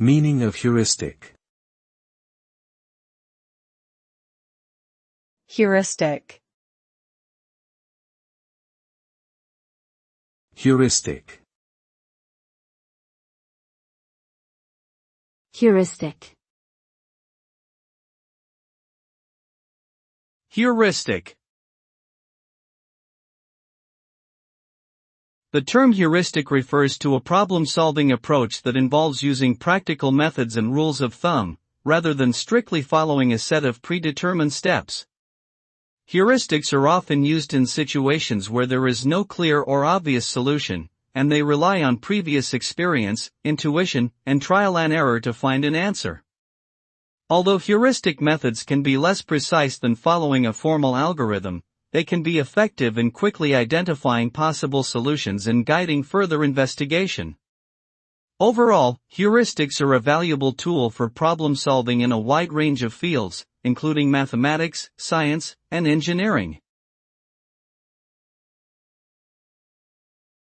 Meaning of heuristic. Heuristic. Heuristic. Heuristic. Heuristic. The term heuristic refers to a problem-solving approach that involves using practical methods and rules of thumb, rather than strictly following a set of predetermined steps. Heuristics are often used in situations where there is no clear or obvious solution, and they rely on previous experience, intuition, and trial and error to find an answer. Although heuristic methods can be less precise than following a formal algorithm, they can be effective in quickly identifying possible solutions and guiding further investigation. Overall, heuristics are a valuable tool for problem solving in a wide range of fields, including mathematics, science, and engineering.